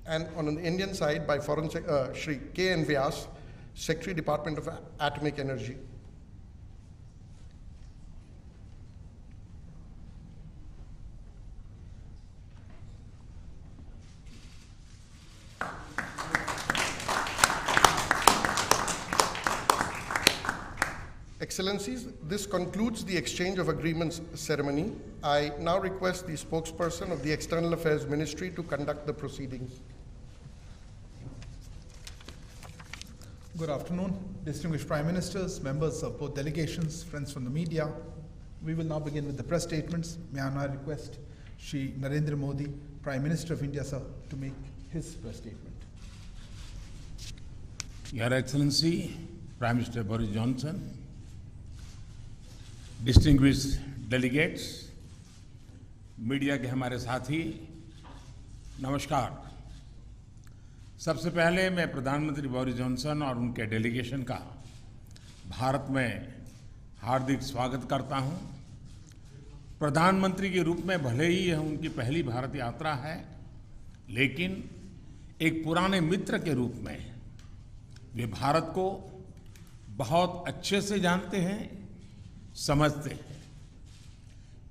and on the Indian side by Foreign Shri K.N. Vyas, Secretary, Department of Atomic Energy. Excellencies, this concludes the exchange of agreements ceremony. I now request the spokesperson of the External Affairs Ministry to conduct the proceedings. Good afternoon, distinguished Prime Ministers, members of both delegations, friends from the media. We will now begin with the press statements. May I now request Shri Narendra Modi, Prime Minister of India, sir, to make his press statement. Your Excellency, Prime Minister Boris Johnson, distinguished delegates, media के हमारे साथी, नमस्कार। सबसे पहले मैं प्रधानमंत्री Boris Johnson और उनके डेलीगेशन का भारत में हार्दिक स्वागत करता हूं। प्रधानमंत्री के रूप में भले ही यह उनकी पहली भारत यात्रा है, लेकिन एक पुराने मित्र के रूप में वे भारत को बहुत अच्छे से जानते हैं, समझते हैं।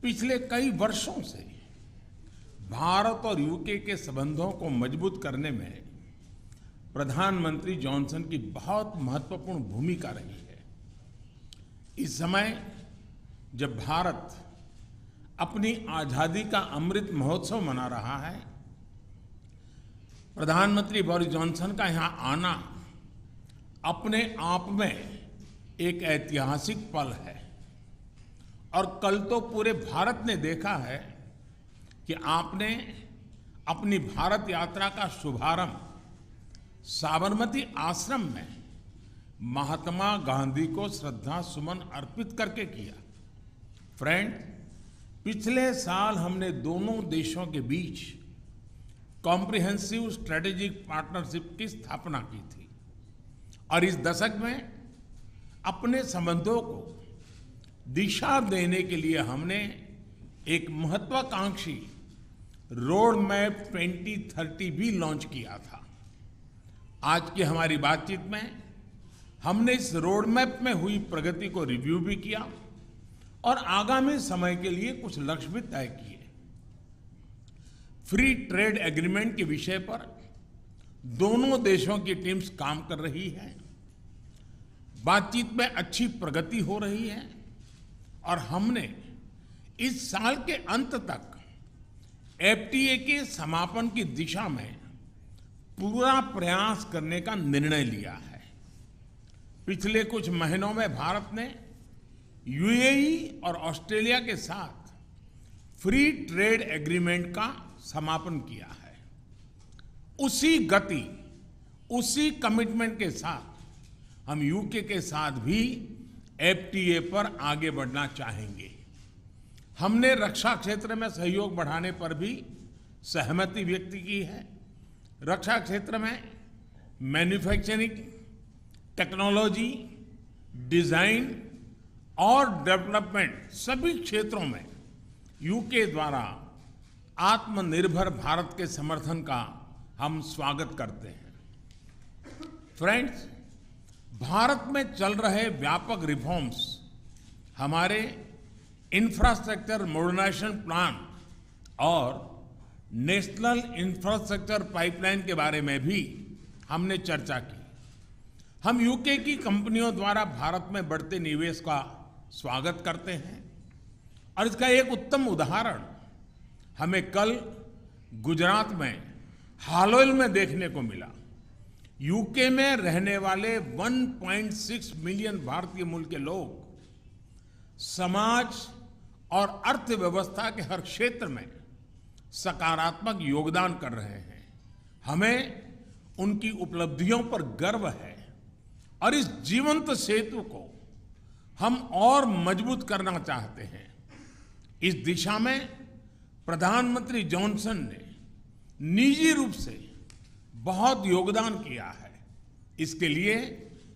पिछले कई वर्षों से भारत और यूके के संबंधों को मजबूत करने में प्रधानमंत्री जॉनसन की बहुत महत्वपूर्ण भूमिका रही है। इस समय जब भारत अपनी आजादी का अमृत महोत्सव मना रहा है, प्रधानमंत्री बोरिस जॉनसन का यहां आना अपने आप में एक ऐतिहासिक पल है। और कल तो पूरे भारत ने देखा है कि आपने अपनी भारत यात्रा का शुभारंभ साबरमती आश्रम में महात्मा गांधी को श्रद्धा सुमन अर्पित करके किया। फ्रेंड, पिछले साल हमने दोनों देशों के बीच कॉम्प्रिहेंसिव स्ट्रेटेजिक पार्टनरशिप की स्थापना की थी और इस दशक में अपने संबंधों को दिशा देने के लिए हमने एक महत्वाकांक्षी रोड मैप 2030 भी लॉन्च किया था। आज की हमारी बातचीत में हमने इस रोड मैप में हुई प्रगति को रिव्यू भी किया और आगामी समय के लिए कुछ लक्ष्य भी तय किए। फ्री ट्रेड एग्रीमेंट के विषय पर दोनों देशों की टीम्स काम कर रही है। बातचीत में अच्छी प्रगति हो रही है और हमने इस साल के अंत तक एफटीए के समापन की दिशा में पूरा प्रयास करने का निर्णय लिया है। पिछले कुछ महीनों में भारत ने यूएई और ऑस्ट्रेलिया के साथ फ्री ट्रेड एग्रीमेंट का समापन किया है। उसी गति, उसी कमिटमेंट के साथ हम यूके के साथ भी एफटीए पर आगे बढ़ना चाहेंगे। हमने रक्षा क्षेत्र में सहयोग बढ़ाने पर भी सहमति व्यक्त की है। रक्षा क्षेत्र में मैन्युफैक्चरिंग, टेक्नोलॉजी, डिजाइन और डेवलपमेंट सभी क्षेत्रों में यूके द्वारा आत्मनिर्भर भारत के समर्थन का हम स्वागत करते हैं। फ्रेंड्स, भारत में चल रहे व्यापक रिफॉर्म्स हमारे इंफ्रास्ट्रक्चर मॉडर्नाइजेशन प्लान और नेशनल इंफ्रास्ट्रक्चर पाइपलाइन के बारे में भी हमने चर्चा की। हम यूके की कंपनियों द्वारा भारत में बढ़ते निवेश का स्वागत करते हैं और इसका एक उत्तम उदाहरण हमें कल गुजरात में हालोल में देखने को मिला। यूके में रहने वाले 1.6 मिलियन भारतीय मूल के लोग समाज और अर्थव्यवस्था के हर क्षेत्र में सकारात्मक योगदान कर रहे हैं। हमें उनकी उपलब्धियों पर गर्व है और इस जीवंत सेतु को हम और मजबूत करना चाहते हैं। इस दिशा में प्रधानमंत्री जॉनसन ने निजी रूप से बहुत योगदान किया है। इसके लिए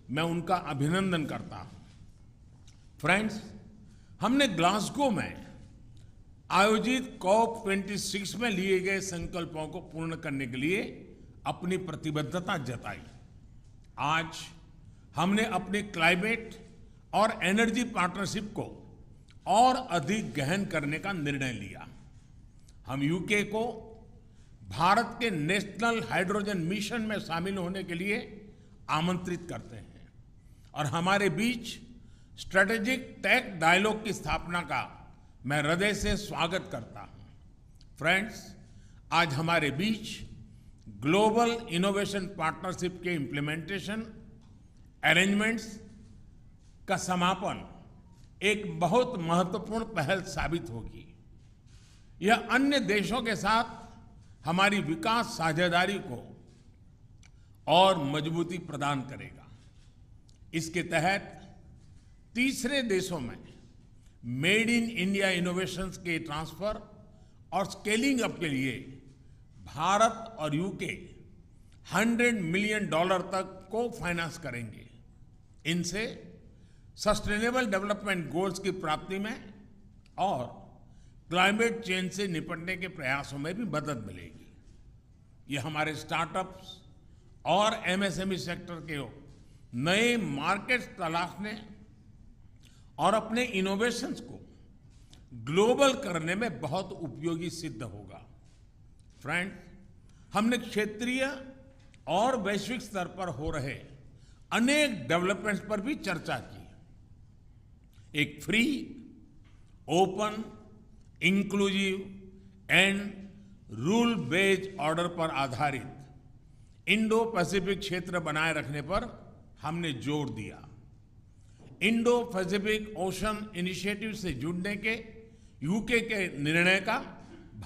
मैं उनका अभिनंदन करता हूं। फ्रेंड्स, हमने ग्लासगो में आयोजित COP26 में लिए गए संकल्पों को पूर्ण करने के लिए अपनी प्रतिबद्धता जताई। आज हमने अपनी क्लाइमेट और एनर्जी पार्टनरशिप को और अधिक गहन करने का निर्णय लिया। हम यूके को भारत के नेशनल हाइड्रोजन मिशन में शामिल होने के लिए आमंत्रित करते हैं और हमारे बीच स्ट्रेटेजिक टेक डायलॉग की स्थापना का मैं हृदय से स्वागत करता हूं। फ्रेंड्स, आज हमारे बीच ग्लोबल इनोवेशन पार्टनरशिप के इम्प्लीमेंटेशन अरेंजमेंट्स का समापन एक बहुत महत्वपूर्ण पहल साबित होगी। यह अन्य देशों के साथ हमारी विकास साझेदारी को और मजबूती प्रदान करेगा। इसके तहत तीसरे देशों में मेड इन इंडिया इनोवेशंस के ट्रांसफर और स्केलिंग अप के लिए भारत और यूके $100 मिलियन तक को फाइनेंस करेंगे। इनसे सस्टेनेबल डेवलपमेंट गोल्स की प्राप्ति में और क्लाइमेट चेंज से निपटने के प्रयासों में भी मदद मिलेगी। ये हमारे स्टार्टअप्स और एमएसएमई सेक्टर के नए मार्केट्स तलाशने और अपने इनोवेशंस को ग्लोबल करने में बहुत उपयोगी सिद्ध होगा। फ्रेंड, हमने क्षेत्रीय और वैश्विक स्तर पर हो रहे अनेक डेवलपमेंट्स पर भी चर्चा की। एक free, open, inclusive and rule based order पर आधारित इंडो पैसिफिक क्षेत्र बनाए रखने पर हमने जोर दिया। इंडो पैसिफिक ओशन इनिशिएटिव से जुड़ने के यूके के निर्णय का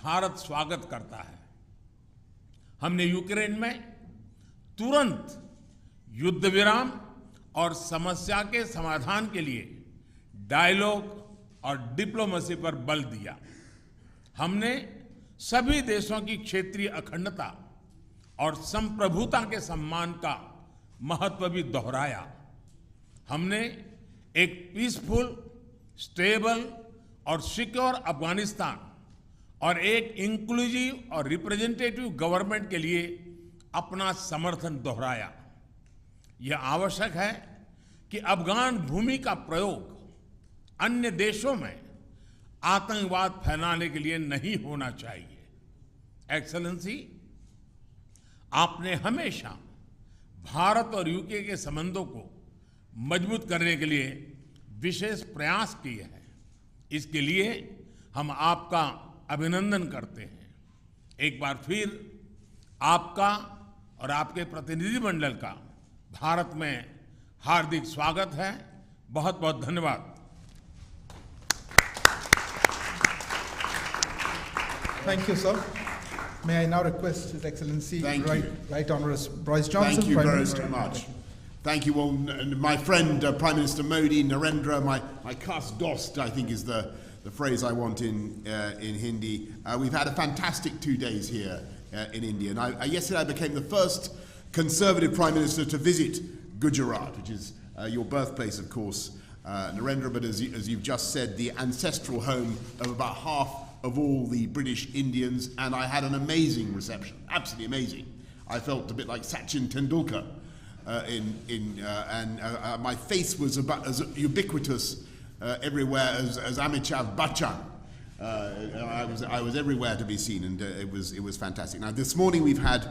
भारत स्वागत करता है। हमने यूक्रेन में तुरंत युद्ध विराम और समस्या के समाधान के लिए डायलॉग और डिप्लोमेसी पर बल दिया। हमने सभी देशों की क्षेत्रीय अखंडता और संप्रभुता के सम्मान का महत्व भी दोहराया। हमने एक पीसफुल, स्टेबल और सिक्योर अफगानिस्तान और एक इंक्लूसिव और रिप्रेजेंटेटिव गवर्नमेंट के लिए अपना समर्थन दोहराया। यह आवश्यक है कि अफगान भूमि का प्रयोग अन्य देशों में आतंकवाद फैलाने के लिए नहीं होना चाहिए। एक्सेलेंसी, आपने हमेशा भारत और यूके के संबंधों को मजबूत करने के लिए विशेष प्रयास किए हैं। इसके लिए हम आपका अभिनंदन करते हैं। एक बार फिर आपका और आपके प्रतिनिधिमंडल का भारत में हार्दिक स्वागत है। बहुत बहुत धन्यवाद। Thank you, sir. May I now request His Excellency Right Honourable Boris Johnson, Thank you Prime very, Minister. very much. Thank you all. My friend, Prime Minister Modi, Narendra, my khas dost, I think is the phrase I want in Hindi. We've had a fantastic 2 days here in India. And yesterday I became the first Conservative Prime Minister to visit Gujarat, which is your birthplace, of course, Narendra, but as you've just said, the ancestral home of about half of all the British Indians, and I had an amazing reception, absolutely amazing. I felt a bit like Sachin Tendulkar, and my face was about as ubiquitous everywhere as Amitabh Bachchan. I was everywhere to be seen, and it was fantastic. Now this morning we've had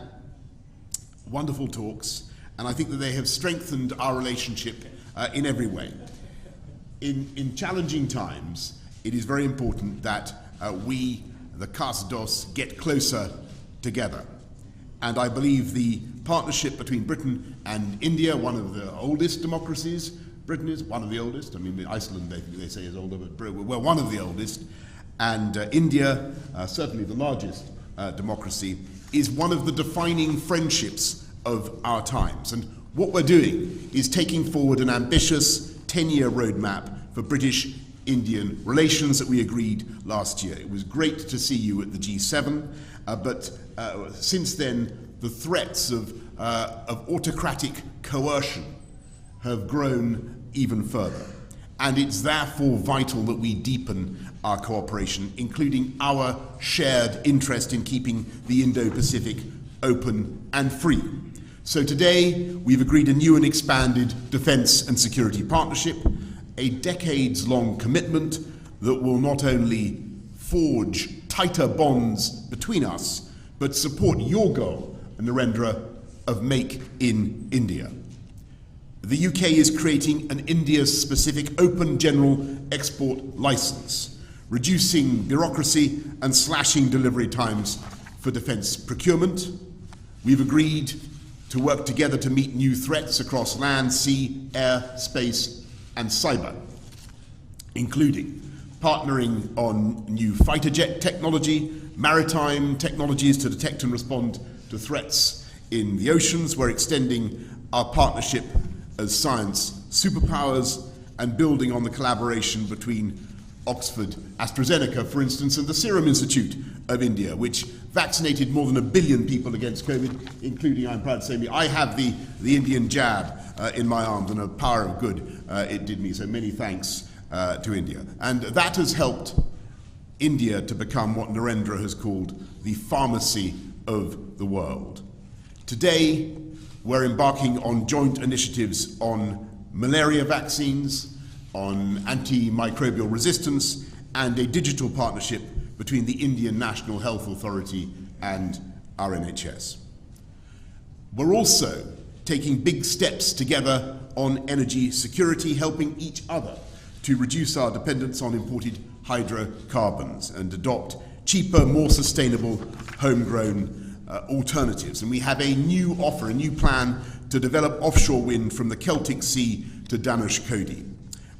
wonderful talks, and I think that they have strengthened our relationship in every way. In challenging times, it is very important that we, the CAS-DOS, get closer together. And I believe the partnership between Britain and India, one of the oldest democracies, Britain is one of the oldest, I mean Iceland they say is older, but we're one of the oldest, and India, certainly the largest democracy, is one of the defining friendships of our times. And what we're doing is taking forward an ambitious 10-year roadmap for British-Indian relations that we agreed last year. It was great to see you at the G7, but since then the threats of autocratic coercion have grown even further. And it's therefore vital that we deepen our cooperation, including our shared interest in keeping the Indo-Pacific open and free. So today we've agreed a new and expanded defence and security partnership, a decades-long commitment that will not only forge tighter bonds between us, but support your goal, Narendra, of Make in India. The UK is creating an India-specific open general export licence, reducing bureaucracy and slashing delivery times for defence procurement. We've agreed to work together to meet new threats across land, sea, air, space and cyber, including partnering on new fighter jet technology, maritime technologies to detect and respond to threats in the oceans. We're extending our partnership as science superpowers and building on the collaboration between Oxford AstraZeneca, for instance, and the Serum Institute of India, which vaccinated more than 1 billion people against COVID, including, I'm proud to say, me. I have the Indian jab in my arms, and a power of good it did me, so many thanks to India. And that has helped India to become what Narendra has called the pharmacy of the world. Today, we're embarking on joint initiatives on malaria vaccines, on antimicrobial resistance, and a digital partnership between the Indian National Health Authority and our NHS. We're also taking big steps together on energy security, helping each other to reduce our dependence on imported hydrocarbons and adopt cheaper, more sustainable, homegrown alternatives. And we have a new offer, a new plan to develop offshore wind from the Celtic Sea to Dhanushkodi.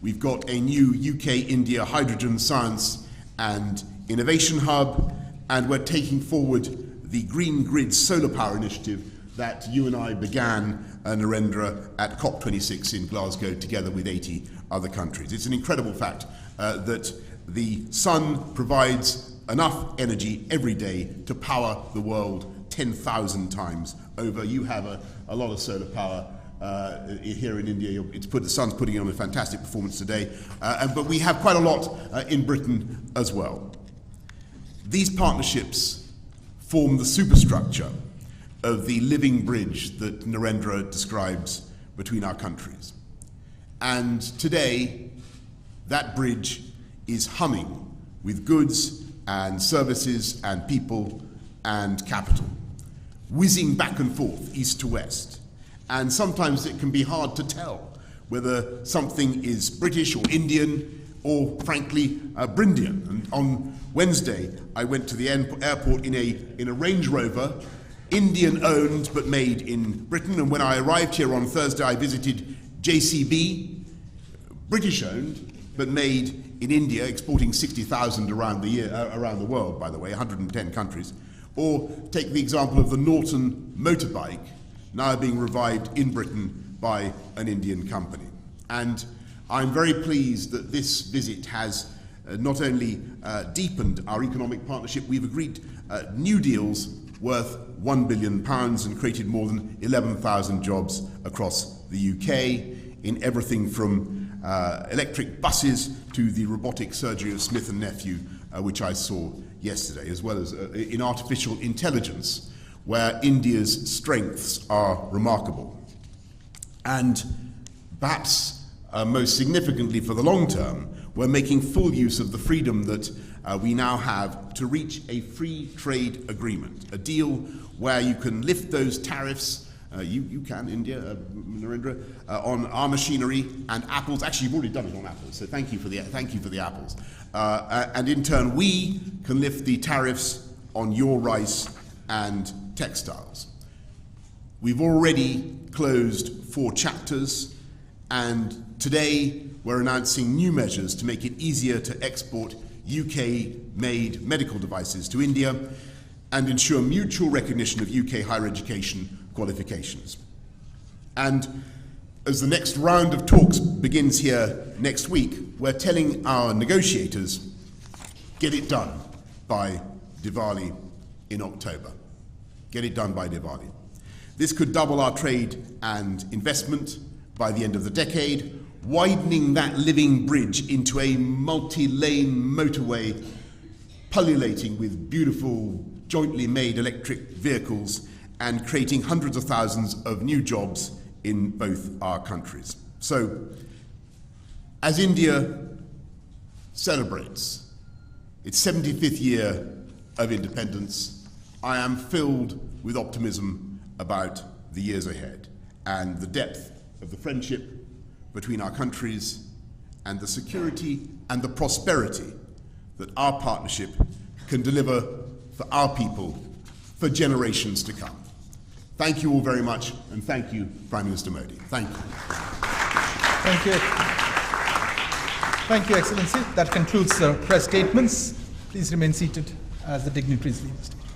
We've got a new UK-India hydrogen science and innovation hub, and we're taking forward the Green Grid solar power initiative that you and I began, Narendra, at COP26 in Glasgow together with 80 other countries. It's an incredible fact that the sun provides enough energy every day to power the world 10,000 times over. You have a lot of solar power here in India. The sun's putting on a fantastic performance today, but we have quite a lot in Britain as well. These partnerships form the superstructure of the living bridge that Narendra describes between our countries. And today, that bridge is humming with goods and services and people and capital, whizzing back and forth, east to west. And sometimes it can be hard to tell whether something is British or Indian or, frankly, Brindian. And on Wednesday, I went to the airport in a Range Rover, Indian-owned but made in Britain. And when I arrived here on Thursday, I visited JCB, British-owned but made in India, exporting 60,000 around the world, by the way, 110 countries. Or take the example of the Norton motorbike, now being revived in Britain by an Indian company. And I'm very pleased that this visit has not only deepened our economic partnership, we've agreed new deals worth £1 billion and created more than 11,000 jobs across the UK in everything from electric buses to the robotic surgery of Smith & Nephew, which I saw yesterday, as well as in artificial intelligence, where India's strengths are remarkable. And perhaps most significantly for the long term, we're making full use of the freedom that we now have to reach a free trade agreement, a deal where you can lift those tariffs, you can, India, Narendra, on our machinery and apples. Actually, you've already done it on apples, so thank you for the apples. And in turn, we can lift the tariffs on your rice and textiles. We've already closed 4 chapters, and today we're announcing new measures to make it easier to export UK-made medical devices to India and ensure mutual recognition of UK higher education qualifications. And as the next round of talks begins here next week, we're telling our negotiators, get it done by Diwali in October. Get it done by Diwali. This could double our trade and investment by the end of the decade, widening that living bridge into a multi-lane motorway pullulating with beautiful jointly made electric vehicles and creating hundreds of thousands of new jobs in both our countries. So, as India celebrates its 75th year of independence, I am filled with optimism about the years ahead and the depth of the friendship between our countries and the security and the prosperity that our partnership can deliver for our people for generations to come. Thank you all very much, and thank you, Prime Minister Modi. Thank you. Thank you. Thank you, Excellency. That concludes the press statements. Please remain seated as the dignitaries leave the stage.